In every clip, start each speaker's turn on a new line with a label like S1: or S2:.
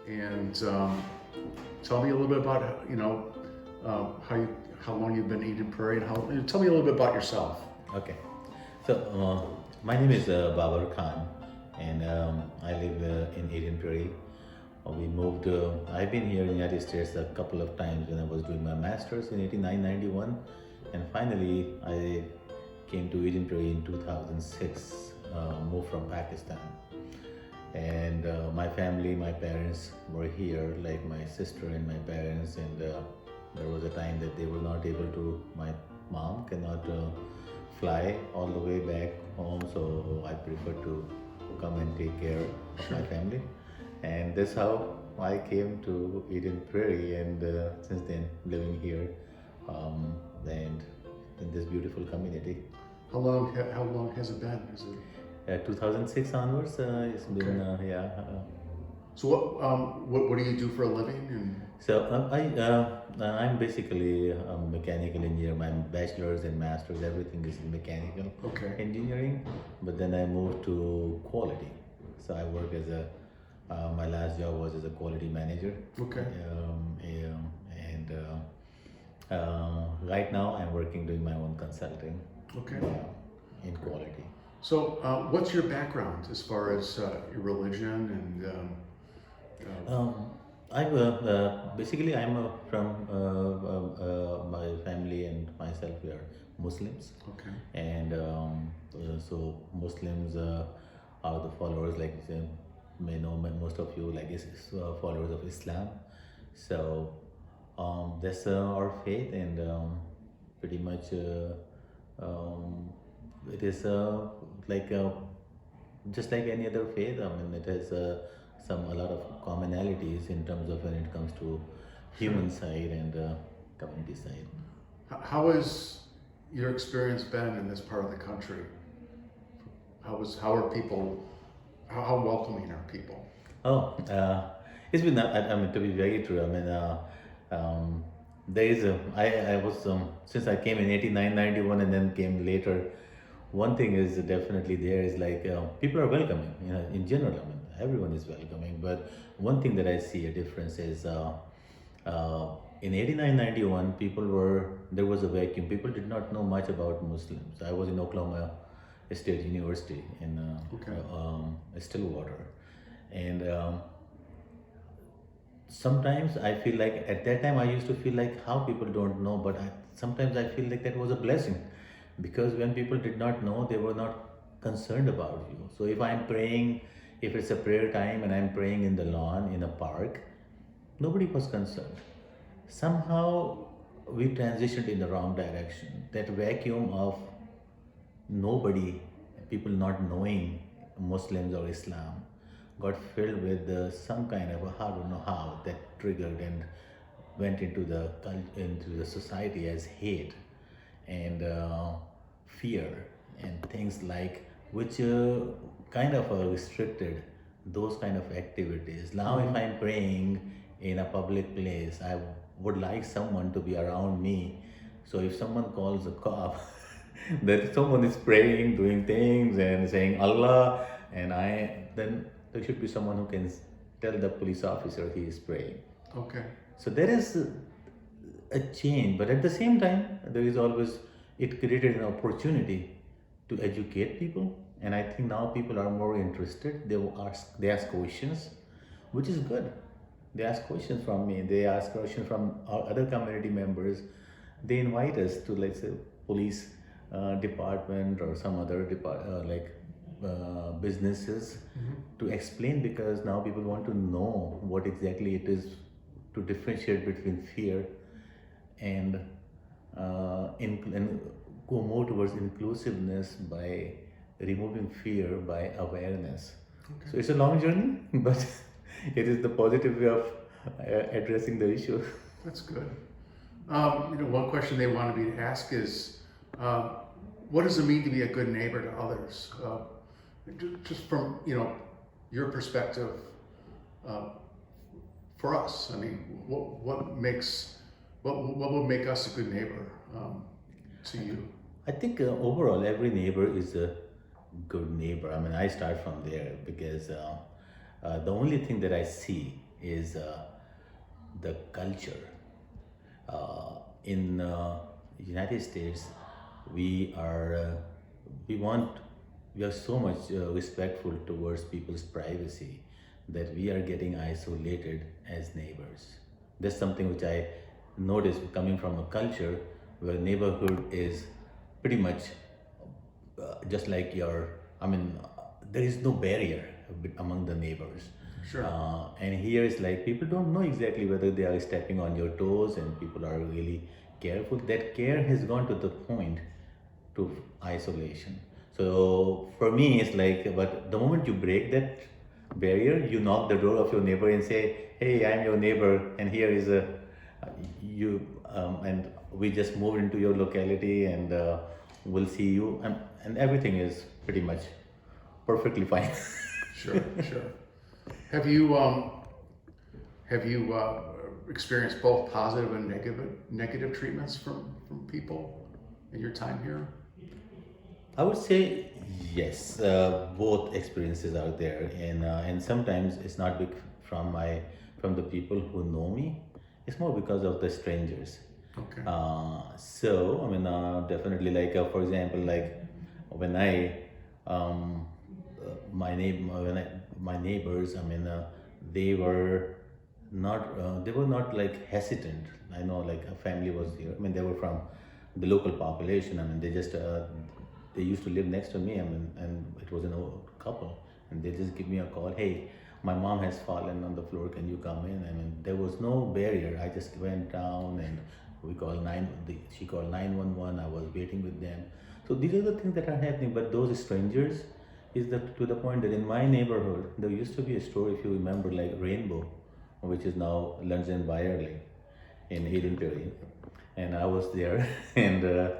S1: and tell me a little bit about how long you've been in Eden Prairie, and tell me a little bit about yourself.
S2: Okay. So, my name is Babar Khan, and I live in Eden Prairie. We moved, I've been here in the United States a couple of times when I was doing my master's in 89, 91. And finally, I came to Eden Prairie in 2006, moved from Pakistan. And my family, my parents were here, like my sister and my parents. And there was a time that they were not able to, my mom cannot fly all the way back home, so I prefer to come and take care of my family. And that's how I came to Eden Prairie, and since then living here, and in this beautiful community.
S1: How long has it been?
S2: 2006 onwards, it's been yeah.
S1: So what do you do for a living?
S2: I'm basically a mechanical engineer. My bachelor's and master's, everything is in mechanical engineering. But then I moved to quality. So I work as my last job was as a quality manager. And right now I'm working doing my own consulting. In quality.
S1: So what's your background as far as your religion and?
S2: Basically I'm from my family and myself, we are Muslims. And so Muslims are the followers, like may know most of you, like is followers of Islam. So that's our faith, and pretty much it is like just like any other faith. I mean, it has a lot of commonalities in terms of when it comes to human side and community side.
S1: How has your experience been in this part of the country? How are people? How welcoming are people?
S2: It's been. I mean, to be very true. I mean, there is a. I was since I came in 89, 91, and then came later. One thing is definitely there is like people are welcoming. You know, in general, I mean, everyone is welcoming. But one thing that I see a difference is in 89, 91, there was a vacuum. People did not know much about Muslims. I was in Oklahoma State University in Stillwater, and sometimes I feel like at that time I used to feel like how people don't know, but sometimes I feel like that was a blessing, because when people did not know, they were not concerned about you. So if I'm praying, if it's a prayer time and I'm praying in the lawn in a park, nobody was concerned. Somehow we transitioned in the wrong direction. That vacuum of nobody, people not knowing Muslims or Islam, got filled with some kind of I don't know how that triggered and went into the society as hate and fear and things like, which kind of restricted those kind of activities. Now if I'm praying in a public place, I would like someone to be around me. So if someone calls a cop that someone is praying, doing things and saying Allah, and then there should be someone who can tell the police officer he is praying. So there is a change, but at the same time, there is always, it created an opportunity to educate people, and I think now people are more interested. They ask questions, which is good. They ask questions from me. They ask questions from our other community members. They invite us to, let's say, police department or some other businesses to explain, because now people want to know what exactly it is, to differentiate between fear and go more towards inclusiveness by removing fear by awareness. So it's a long journey, but it is the positive way of addressing the issue.
S1: That's good. One question they wanted me to ask is, what does it mean to be a good neighbor to others? Just from your perspective, for us, I mean, what would make us a good neighbor to you?
S2: I think overall every neighbor is a good neighbor. I mean, I start from there because the only thing that I see is the culture. In United States, we are we want we are so much respectful towards people's privacy that we are getting isolated as neighbors. That's something which I noticed coming from a culture where neighborhood is pretty much just like your. I mean, there is no barrier among the neighbors.
S1: Sure.
S2: And here it's like people don't know exactly whether they are stepping on your toes, and people are really careful. That care has gone to the point to isolation. So for me, it's like, but the moment you break that barrier, you knock the door of your neighbor and say, "Hey, I'm your neighbor, and here is a you, and we just moved into your locality, and we'll see you," and everything is pretty much perfectly fine.
S1: Sure, sure. Have you experienced both positive and negative treatments from people in your time here?
S2: I would say yes. Both experiences are there, and sometimes it's not from the people who know me. It's more because of the strangers.
S1: Okay.
S2: So I mean, definitely, like for example, like when I my neighbors, I mean, they were not like hesitant. I know like a family was here. I mean, they were from the local population. I mean, they used to live next to me. I mean, and it was an old couple, and they just give me a call. Hey, my mom has fallen on the floor. Can you come in? I mean, there was no barrier. I just went down, and she called 911. I was waiting with them. So these are the things that are happening. But those strangers is that to the point that in my neighborhood there used to be a store, if you remember, like Rainbow, which is now London Byerly in Eden Prairie, and I was there, and the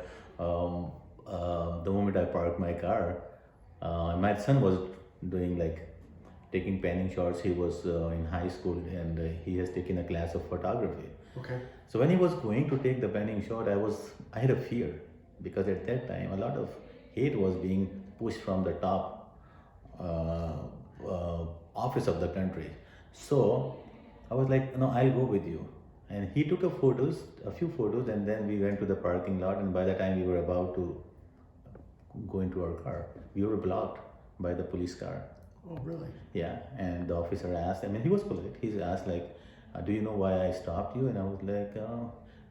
S2: moment I parked my car, my son was doing like taking panning shots. He was in high school, and he has taken a class of photography.
S1: Okay.
S2: So when he was going to take the panning shot, I had a fear, because at that time a lot of hate was being pushed from the top office of the country. So I was like, no, I'll go with you. And he took a few photos, and then we went to the parking lot. And by the time we were about to go into our car, we were blocked by the police car.
S1: Oh, really?
S2: Yeah, and the officer asked, I mean, he was polite. He asked, like, do you know why I stopped you? And I was like,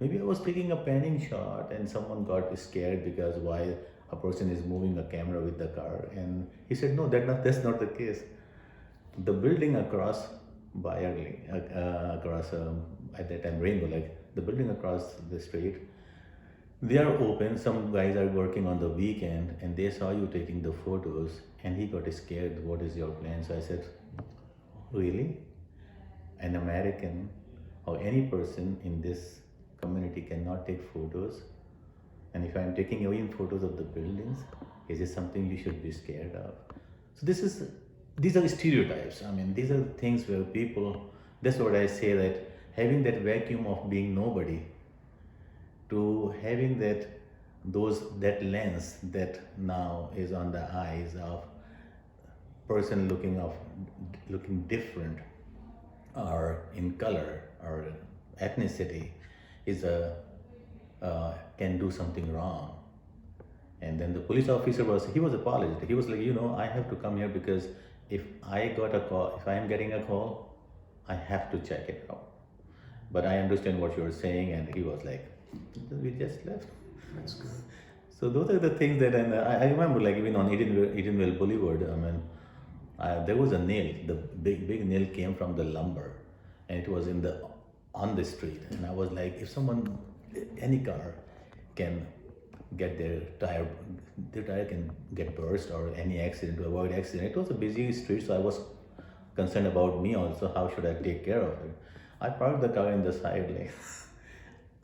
S2: maybe I was taking a panning shot and someone got scared because why a person is moving a camera with the car. And he said, no, that's not the case. The building across Byerly, across at that time Rainbow, like the building across the street, they are open. Some guys are working on the weekend, and they saw you taking the photos, and he got scared. What is your plan? So I said, really? An American or any person in this community cannot take photos? And if I'm taking even photos of the buildings, is it something you should be scared of? So these are stereotypes. I mean, these are things where people, that's what I say, that having that vacuum of being nobody to having that lens that now is on the eyes of person looking different or in color or ethnicity is can do something wrong. And then the police officer was apologetic. He was like, I have to come here because if I am getting a call, I have to check it out. But I understand what you're saying. And he was like, we just left.
S1: That's good.
S2: So those are the things that, and I remember, like even on Edenville Boulevard, I mean, there was a nail. The big nail came from the lumber, and it was on the street. And I was like, if any car can get their tire can get burst, or any accident, to avoid accident. It was a busy street, so I was concerned about me also. How should I take care of it? I parked the car in the side lane,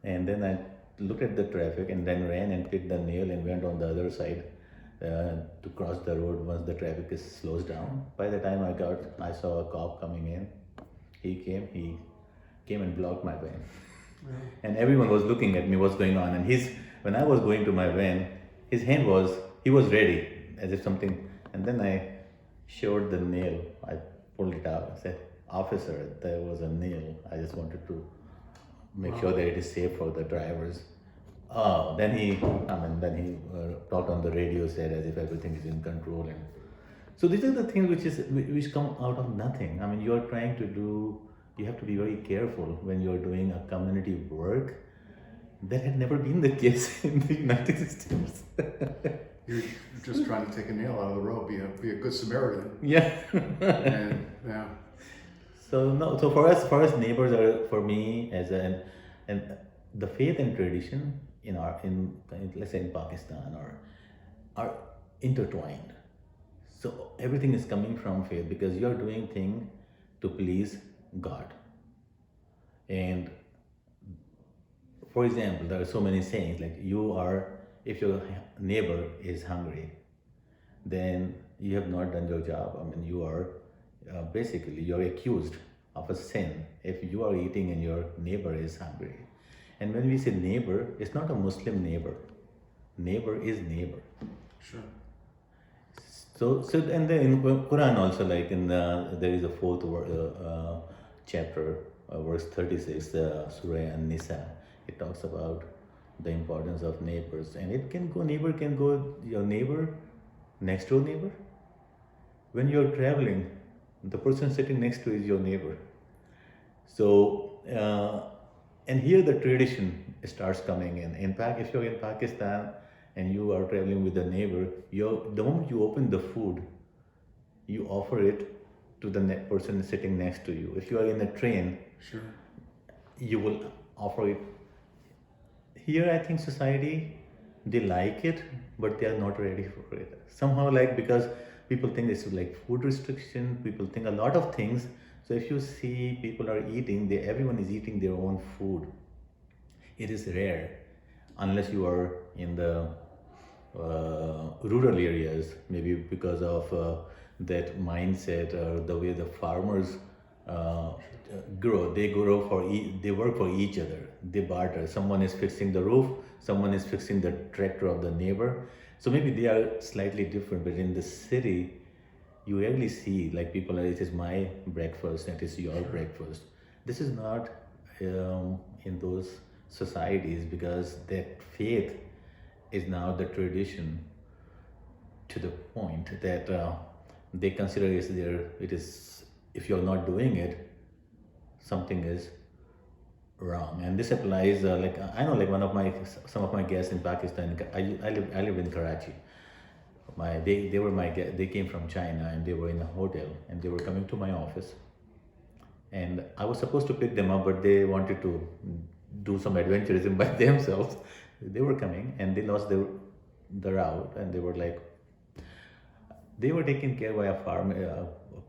S2: and then I looked at the traffic, and then ran and picked the nail and went on the other side to cross the road once the traffic slows down. By the time I saw a cop coming in. He came and blocked my van. Yeah. And everyone was looking at me, what's going on. And when I was going to my van, he was ready, as if something, and then I showed the nail. I pulled it out and said, officer, there was a nail. I just wanted to make sure that it is safe for the drivers. Oh, then he talked on the radio, said as if everything is in control, and so these are the things which come out of nothing. I mean, you are trying to do. You have to be very careful when you are doing a community work. That had never been the case in the United States.
S1: You're just trying to take a nail out of the road, be a good Samaritan.
S2: Yeah.
S1: And yeah.
S2: So no, so for us neighbors are for me as and the faith and tradition in let's say in Pakistan are intertwined. So everything is coming from faith because you are doing thing to please God. And for example, there are so many sayings like if your neighbor is hungry, then you have not done your job. I mean, you are basically you're accused of a sin if you are eating and your neighbor is hungry. And when we say neighbor, it's not a Muslim neighbor. Neighbor is neighbor.
S1: Sure.
S2: So and then in Quran also, like there is a fourth chapter, verse 36, Surah An-Nisa. It talks about the importance of neighbors, and neighbor can go your neighbor, next door neighbor. When you're traveling, the person sitting next to is your neighbor. So and here the tradition starts coming in. In fact, if you're in Pakistan and you are traveling with a neighbor, the moment you open the food, you offer it to the person sitting next to you. If you are in a train,
S1: sure,
S2: you will offer it. Here, I think society, they like it, but they are not ready for it. Somehow, like, because people think it's like food restriction, people think a lot of things. So if you see people are eating, everyone is eating their own food. It is rare, unless you are in the rural areas, maybe because of that mindset or the way the farmers grow. They they work for each other. They barter. Someone is fixing the roof, someone is fixing the tractor of the neighbor. So maybe they are slightly different, but in the city, you rarely see like people are, it is my breakfast, it is your breakfast. This is not in those societies because that faith is now the tradition to the point that they consider it is if you're not doing it, something is wrong. And this applies like I know like some of my guests in Pakistan. I live in Karachi. They came from China and they were in a hotel and they were coming to my office, and I was supposed to pick them up, but they wanted to do some adventurism by themselves. They were coming and they lost the route, and they were taken care by a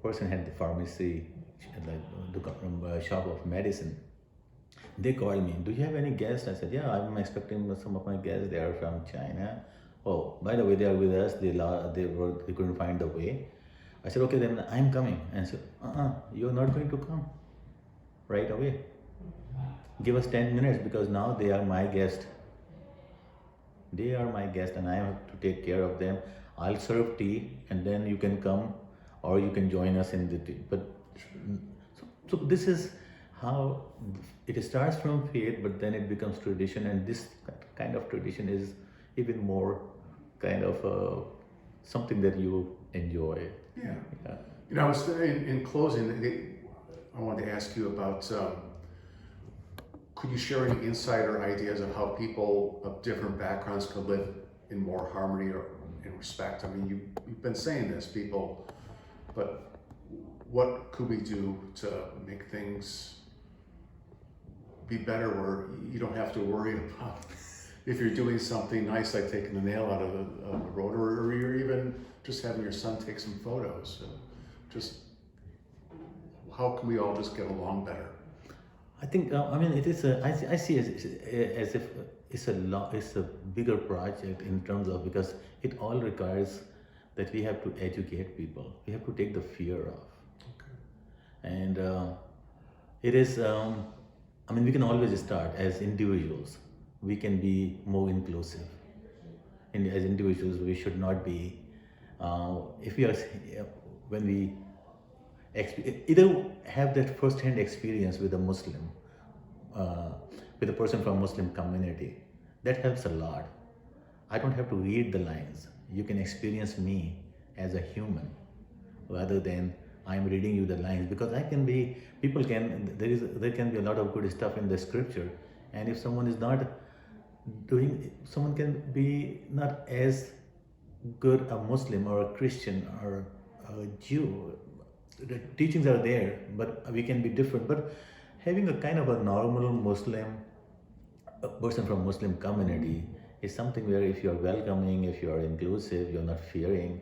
S2: person had the pharmacy, like the shop of medicine. They called me, do you have any guests? I said, yeah, I'm expecting some of my guests. They are from China. Oh, by the way, they are with us. They couldn't find the way. I said, okay, then I'm coming. And I said, you're not going to come right away. Give us 10 minutes because now they are my guest. They are my guest and I have to take care of them. I'll serve tea and then you can come or you can join us in the tea. But so this is how it starts from faith, but then it becomes tradition, and this kind of tradition is even more kind of something that you enjoy.
S1: Yeah. You know, I was in closing. I wanted to ask you about. Could you share any insight or ideas of how people of different backgrounds could live in more harmony or in respect? I mean, you've been saying this, people, but what could we do to make things be better where you don't have to worry about if you're doing something nice like taking the nail out of the road, or you're even just having your son take some photos? So just how can we all just get along better?
S2: I think I mean it is I see it as if it's a bigger project in terms of, because it all requires that we have to educate people. We have to take the fear off.
S1: Okay.
S2: And it is I mean we can always start as individuals. We can be more inclusive. And as individuals, we should not be if we are when we either have that first-hand experience with a Muslim, uh, with a person from Muslim community. That helps a lot. I don't have to read the lines. You can experience me as a human rather than I'm reading you the lines, because I can be, people can, there can be a lot of good stuff in the scripture, and if someone is not doing, someone can be not as good a Muslim or a Christian or a Jew. The teachings are there, but we can be different. But having a kind of a normal Muslim, a person from Muslim community is something where if you're welcoming, if you're inclusive, you're not fearing,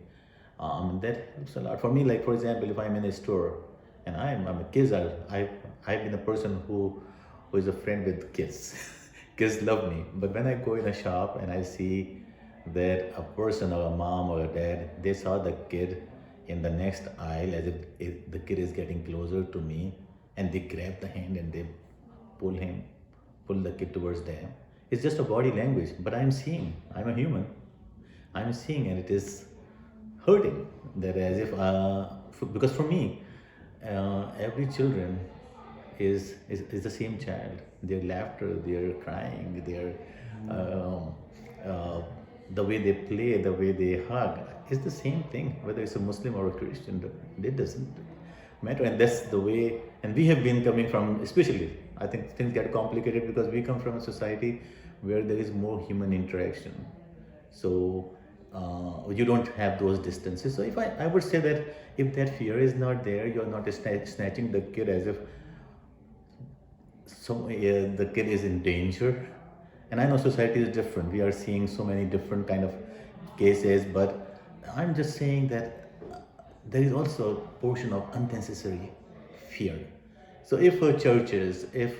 S2: that helps a lot. For me, like for example, if I'm in a store and I'm a kids, I've been a person who is a friend with kids. Kids love me. But when I go in a shop and I see that a person or a mom or a dad, they saw the kid in the next aisle as if the kid is getting closer to me, and they grab the hand and they pull the kid towards them. It's just a body language, but I'm seeing, I'm a human. I'm seeing, and it is hurting that as if, because for me, every children is the same child. Their laughter, their crying, their the way they play, the way they hug, is the same thing. Whether it's a Muslim or a Christian, it doesn't matter. And that's the way. And we have been coming from, especially, I think things get complicated because we come from a society where there is more human interaction. So you don't have those distances. So if I would say that if that fear is not there, you're not snatching the kid as if the kid is in danger. And I know society is different. We are seeing so many different kind of cases, but I'm just saying that there is also a portion of unnecessary fear. So if churches, if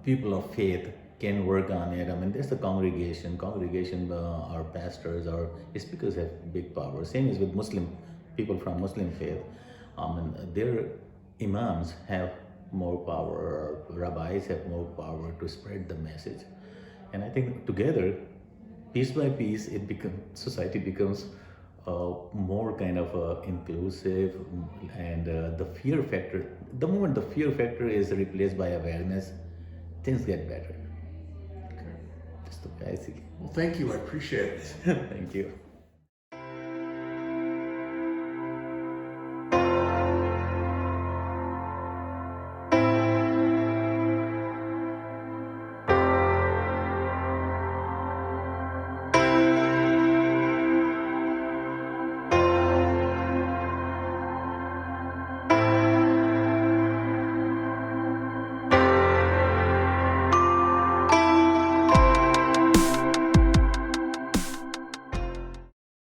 S2: people of faith can work on it, I mean, there's a congregation, our pastors, our speakers have big power. Same is with Muslim people from Muslim faith. Their imams have more power, rabbis have more power to spread the message. And I think together, piece by piece, society becomes more kind of inclusive, and the fear factor. The moment the fear factor is replaced by awareness, things get better.
S1: Okay.
S2: That's the way I see.
S1: Well, thank you. I appreciate it.
S2: Thank you.